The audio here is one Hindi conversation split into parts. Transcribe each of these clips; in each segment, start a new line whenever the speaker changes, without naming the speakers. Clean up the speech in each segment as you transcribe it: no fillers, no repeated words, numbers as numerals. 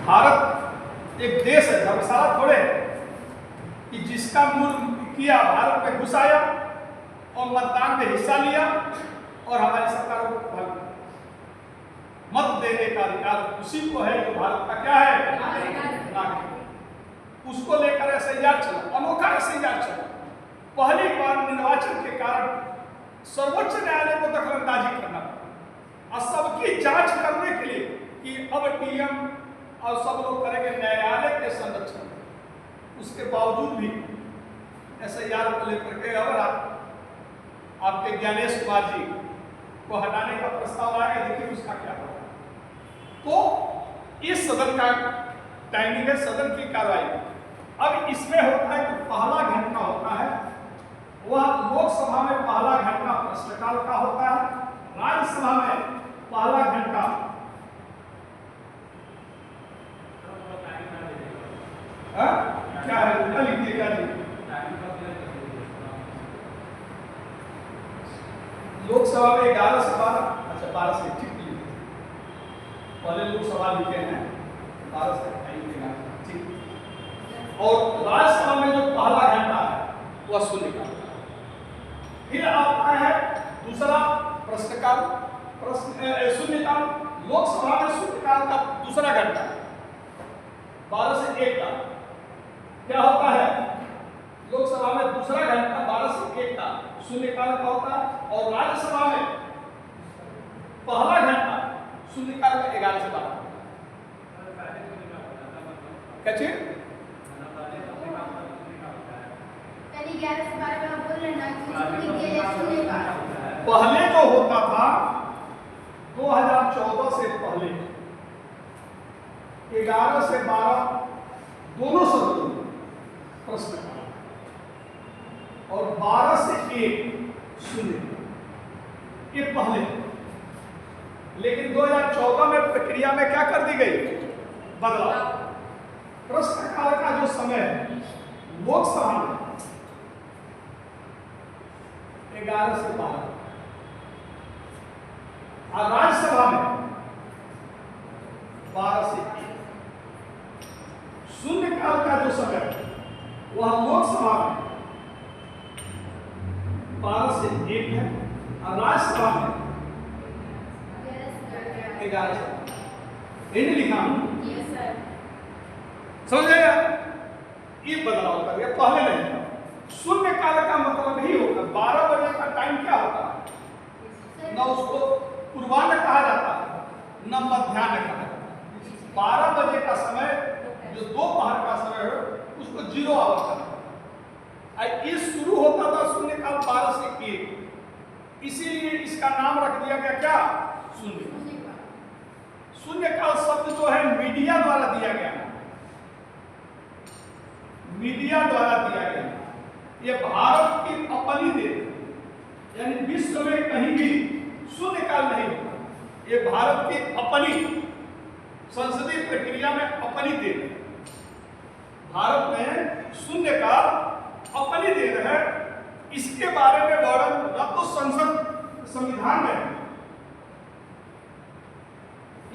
भारत एक देश है, धर्मशाला थोड़े है कि जिसका मूल किया भारत में घुस आया और मतदान में हिस्सा लिया और हमारी सरकारों को मत देने का अधिकार उसी को है जो भारत का क्या है, नागरिक। उसको लेकर एसआईआर चला, अनोखा एसआईआर चला। पहली बार निर्वाचन के कारण सर्वोच्च न्यायालय को दखलंदाजी करना पड़ा और सबकी जांच करने के लिए कि अब डीएम और सब लोग करेंगे न्यायालय के संरक्षण। उसके बावजूद भी एसआईआर को लेकर के और आपके ज्ञानेश कुमार जी को हटाने का प्रस्ताव आया, देखिए उसका क्या होगा। तो इस सदन का टाइमिंग है, सदन की कार्रवाई। अब इसमें होता है कि पहला घंटा होता है, वह लोकसभा में पहला घंटा प्रश्नकाल का होता है, राज्यसभा में पहला घंटा क्या है, उल्टा लिख दिया क्या जी? लोकसभा में 11 से 12, अच्छा 12 से, ठीक लिखे पहले लोकसभा लिखे हैं 12 से 28, ठीक। और राज्यसभा में जो पहला घंटा है वह शून्यकाल। फिर आता है दूसरा प्रश्नकाल, शून्यकाल। लोकसभा में शून्यकाल का दूसरा घंटा 12 से 1 का क्या होता है, लोकसभा में दूसरा घंटा 12 से 1 का शून्यकाल का होता है और राज्यसभा में पहला घंटा शून्यकाल का 11 से 12। क्या चीज? पहले जो होता था 2014 से पहले 11 से 12 दोनों सदनों में प्रश्नकाल और 12 से 1 शून्यकाल, ये पहले। लेकिन 2014 में प्रक्रिया में क्या कर दी गई, बदलाव। प्रश्नकाल का जो समय है लोकसभा में 11 से 12 और राज्यसभा में 12 से 1। शून्यकाल का जो समय है वह लोकसभा में 12 से 1 है और राज्यसभा में 11 से। इन्हें लिखा समझ गए? ये बदलाव कर दिया, पहले नहीं था। शून्यकाल का मतलब ही होगा 12 बजे का टाइम क्या होता है, न उसको पूर्वाह्न कहा जाता है न मध्याह्न कहा जाता है। 12 बजे का समय जो दोपहर का समय है उसको 0 आवर कहा। ये शुरू होता था शून्यकाल 12 से 1, इसीलिए इसका नाम रख दिया गया क्या, शून्यकाल। शून्यकाल शब्द जो है मीडिया द्वारा दिया गया, मीडिया द्वारा दिया गया। ये भारत की अपनी देन, यानी विश्व में कहीं भी शून्यकाल नहीं होता। ये भारत की अपनी संसदीय प्रक्रिया में अपनी देन है। भारत में शून्यकाल अपनी देन है। इसके बारे में वर्णन न तो संसद संविधान में,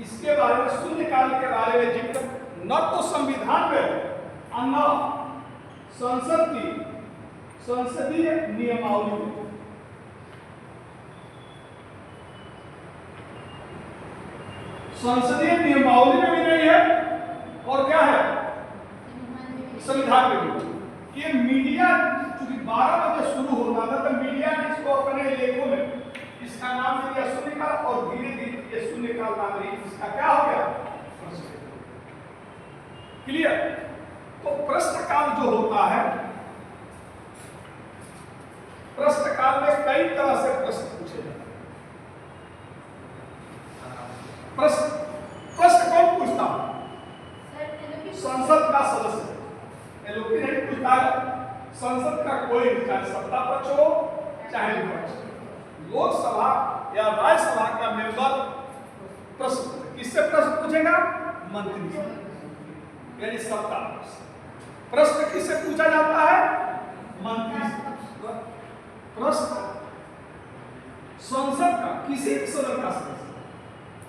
इसके बारे में शून्यकाल के बारे में जिक्र न तो संविधान में और न संसद की संसदीय नियमावली में। संसदीय नियमावली में भी नहीं है और क्या है, संविधान में भी। ये मीडिया चूंकि 12 बजे शुरू होता था तो मीडिया ने इसको अपने लेखों में इसका नाम दिया शून्यकाल और धीरे धीरे ये शून्यकाल नाम रही, इसका क्या हो गया, क्लियर। तो प्रश्नकाल जो होता है, प्रश्नकाल में कई तरह से प्रश्न पूछे जाते हैं। प्रश्न कौन पूछता है, संसद का सदस्य। एलओपी नहीं पूछता है, संसद का कोई भी, चाहे सत्ता पक्ष हो चाहे विपक्ष। लोकसभा या राज्यसभा का मेंबर प्रश्न किससे प्रश्न पूछेगा, मंत्री से, यानी सत्ता पक्ष। प्रश्न किससे पूछा जाता है, मंत्री से। प्रश्न संसद का, किसी भी सदन का सदस्य,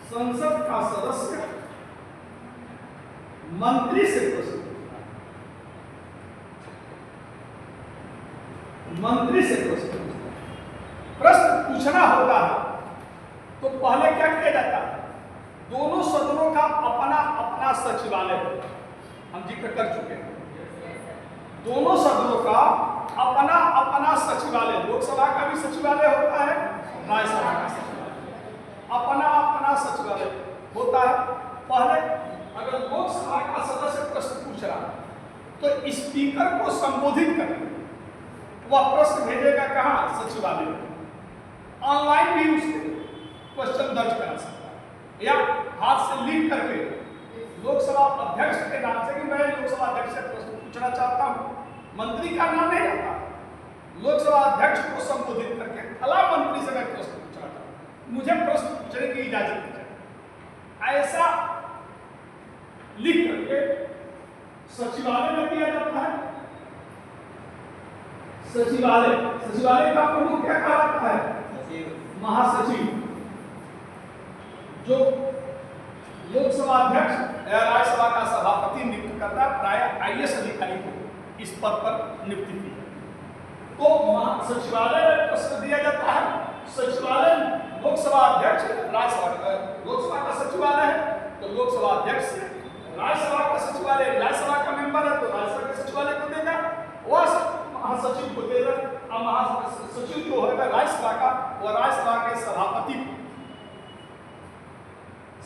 संसद का सदस्य मंत्री से प्रश्न पूछना, मंत्री से प्रश्न पूछना। प्रश्न पूछना होता है तो पहले क्या किया जाता है, दोनों सदनों का अपना अपना सचिवालय होता है, हम जिक्र कर चुके हैं। दोनों सदनों का अपना अपना सचिवालय, लोकसभा का भी सचिवालय होता है, राज्यसभा का सचिवालय, अपना अपना सचिवालय होता है। पहले अगर लोकसभा का सदस्य प्रश्न पूछ रहा है तो स्पीकर को संबोधित करके वह प्रश्न भेजेगा कहाँ, सचिवालय में। ऑनलाइन भी उसके क्वेश्चन दर्ज करा सकता है, या हाथ से लिख करके लोकसभा अध्यक्ष के नाम से कि मैं लोकसभा अध्यक्ष से प्रश्न पूछना चाहता हूं, मंत्री का नाम नहीं आता, लोकसभा अध्यक्ष को संबोधित करके फला मंत्री से मैं प्रश्न पूछना चाहता हूं, मुझे प्रश्न पूछने की इजाजत दी जाए, ऐसा लिख करके सचिवालय में किया जाता है। सचिवालय, सचिवालय का प्रमुख क्या कहलाता है, महासचिव, जो लोकसभा अध्यक्ष या राज्यसभा का सभापति नियुक्त करता है, प्रायः आईएएस अधिकारी को इस पद पर नियुक्ति की है। तो सचिवालय में प्रश्न दिया जाता है। सचिवालय लोकसभा अध्यक्ष, राज्यसभा, लोकसभा का सचिवालय है तो लोकसभा अध्यक्ष से, राज्यसभा का सचिवालय, राज्यसभा का मेंबर है तो राज्यसभा के सचिवालय को देगा, वह महासचिव को देगा, और महासचिव जो होगा राज्यसभा का, वह राज्यसभा के सभापति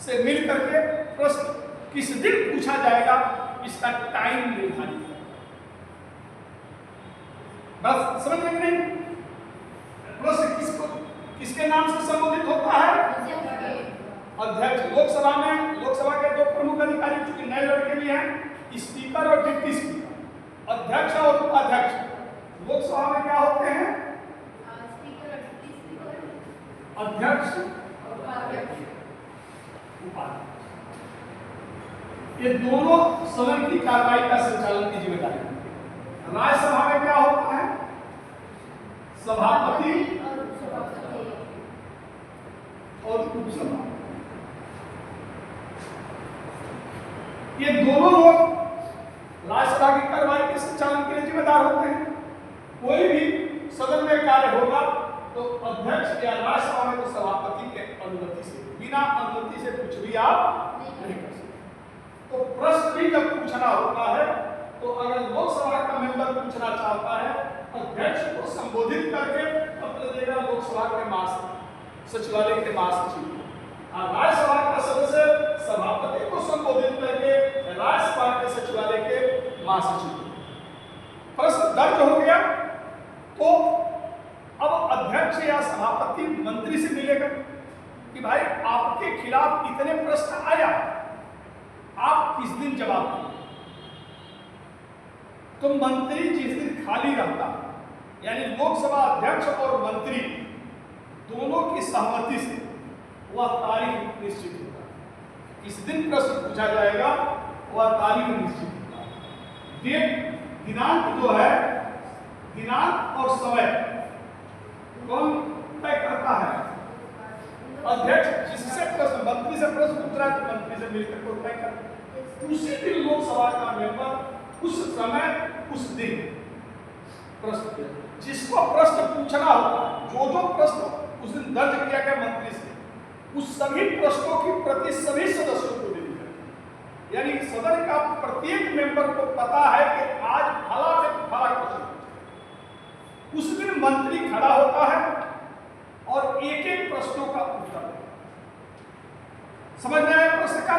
से मिल करके प्रश्न किस दिन पूछा जाएगा इसका टाइम निर्धारित है। बस समझ रहे नहीं, प्रश्न किसको किसके नाम से संबोधित होता है, अध्यक्ष। लोकसभा में लोकसभा के दो प्रमुख अधिकारी चूंकि नए लड़के भी हैं, स्पीकर और डिप्टी स्पीकर, अध्यक्ष और उपाध्यक्ष। लोकसभा में क्या होते हैं, अध्यक्ष, उपाध्यक्ष। ये दोनों सदन की कार्रवाई का संचालन की जिम्मेदारी है। राज्यसभा में क्या होता है, सभापति और उपसभापति, ये दोनों लोग राज्यसभा की कार्रवाई के संचालन के लिए जिम्मेदार होते हैं। कोई भी सदन में कार्य होगा तो अध्यक्ष या राज्यसभा में तो सभापति के अनुमति से, बिना अनुमति से कुछ भी आप नहीं कर सकते। तो प्रश्न भी जब पूछना होता है तो अगर लोकसभा का मेंबर पूछना चाहता है, अध्यक्ष को संबोधित करके पत्र देगा लोकसभा के सचिवालय के महासचिव, और राज्यसभा का सदस्य सभापति को संबोधित करके राज्यसभा के सचिवालय के महासचिव। प्रश्न दर्ज हो गया तो अब अध्यक्ष या सभापति मंत्री से मिलेगा कि भाई आपके खिलाफ इतने प्रश्न आया, आप किस दिन जवाब देंगे। तो मंत्री जिस दिन खाली रहता, यानी लोकसभा अध्यक्ष और मंत्री दोनों की सहमति से वह तारीख निश्चित होता है, किस दिन प्रश्न पूछा जाएगा वह तारीख निश्चित होता है। डेट, दिनांक जो है, दिनांक और समय कौन तय करता है, अध्यक्ष। जिससे प्रश्न, मंत्री से प्रश्न पूछ रहा है तो मंत्री से मिलकर को तय करता है। उसी दिन लोकसभा का मेंबर उस समय उस दिन प्रश्न, जिसको प्रश्न पूछना होगा, जो प्रश्न उस दिन दर्ज किया गया मंत्री से, उस सभी प्रश्नों की प्रति सभी सदस्यों को दे दी जाए। यानी सदन का प्रत्येक मेंबर को पता है कि आज फला से फला प्रश्न, उस दिन मंत्री खड़ा होता है और एक एक प्रश्नों का उत्तर देता है। समझ में आया प्रश्न का?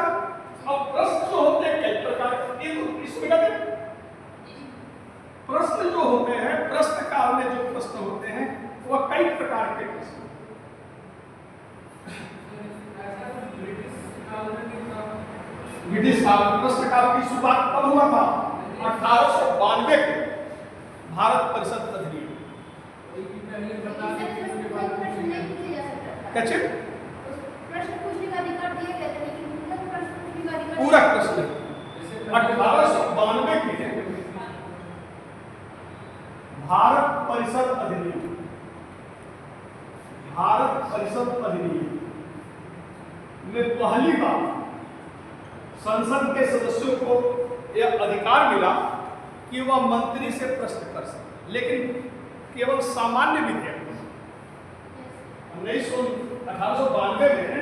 अब प्रश्न जो होते हैं कई प्रकार के, इसमें प्रश्न जो होते हैं, प्रश्न काल में जो प्रश्न होते हैं वह कई प्रकार के प्रश्न। ब्रिटिश काल में प्रश्न काल की शुरुआत कब हुआ था? 1892 के भारत परिषद अधिनियम। पूरा प्रश्न 1892 के भारत परिषद अधिनियम, भारत परिषद अधिनियम में पहली बार संसद के सदस्यों को यह अधिकार मिला कि वह मंत्री से प्रश्न कर सकते, लेकिन केवल सामान्य विधेयक। 1892 में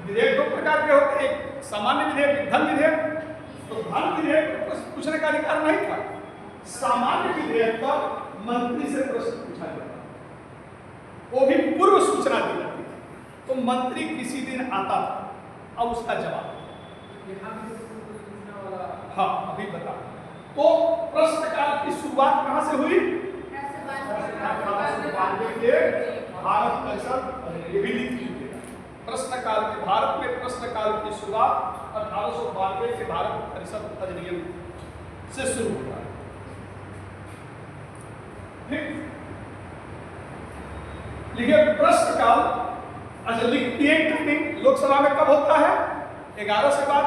विधेयक दो प्रकार के होते, एक सामान्य विधेयक, एक धन विधेयक। तो धन विधेयक पर प्रश्न पूछने का अधिकार नहीं था। सामान्य विधेयक पर मंत्री से प्रश्न पूछा जाता, वो भी पूर्व सूचना दी जाती थी। तो मंत्री किसी दिन आता था, अब उसका जवाब। हाँ, अभी बता। तो प्रश्नकाल की शुरुआत कहां से हुई? भारत परिषद, ये भी लिख लीजिएगा। प्रश्नकाल के, भारत में प्रश्नकाल की शुरुआत 1892 के भारत परिषद अधिनियम से शुरू हुआ है। ठीक, लिखिए प्रश्नकाल। अच्छा, लिखिए टाइमिंग लोकसभा में कब होता है? 11 से बाद।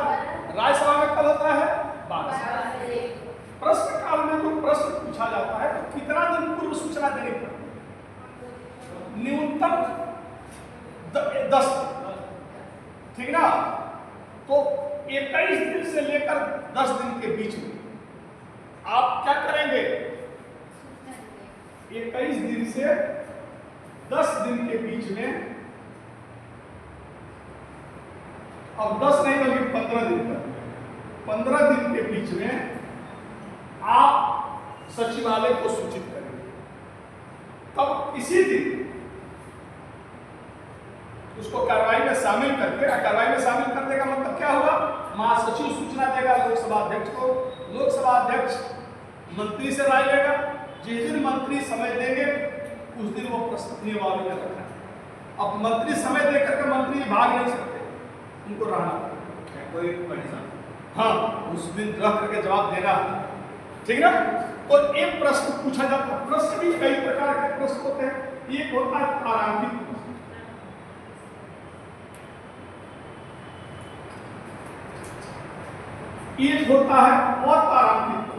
राज्यसभा में कब होता है? 12 से। प्रश्नकाल में जो प्रश्न पूछा जाता है तो कितना दिन पूर्व सूचना देनी पड़ती है? न्यूनतम 10 दिन, ठीक ना? तो 21 दिन से लेकर 10 दिन के बीच में आप क्या करेंगे? 21 दिन से 10 दिन के बीच में, अब 10 नहीं बल्कि 15 दिन तक, 15 दिन के बीच में आप सचिवालय को सूचित करेंगे। तब इसी दिन उसको कार्रवाई में शामिल करके, कार्रवाई में शामिल करने का मतलब क्या होगा? महासचिव सूचना देगा लोकसभा अध्यक्ष को, लोकसभा अध्यक्ष मंत्री से राय लेगा। जिस दिन मंत्री समय देंगे उस दिन वो प्रश्न नियमावली में रखना है। अब मंत्री समय देकर के मंत्री भाग नहीं सकते, उनको रहना पड़ेगा, कोई परेशान। हाँ, उस दिन रह करके जवाब देना, ठीक ना? तो एक प्रश्न पूछा जाता है। प्रश्न भी कई प्रकार के प्रश्न होते हैं। एक होता है प्रारंभिक प्रश्न, एक होता है अप्रारंभिक।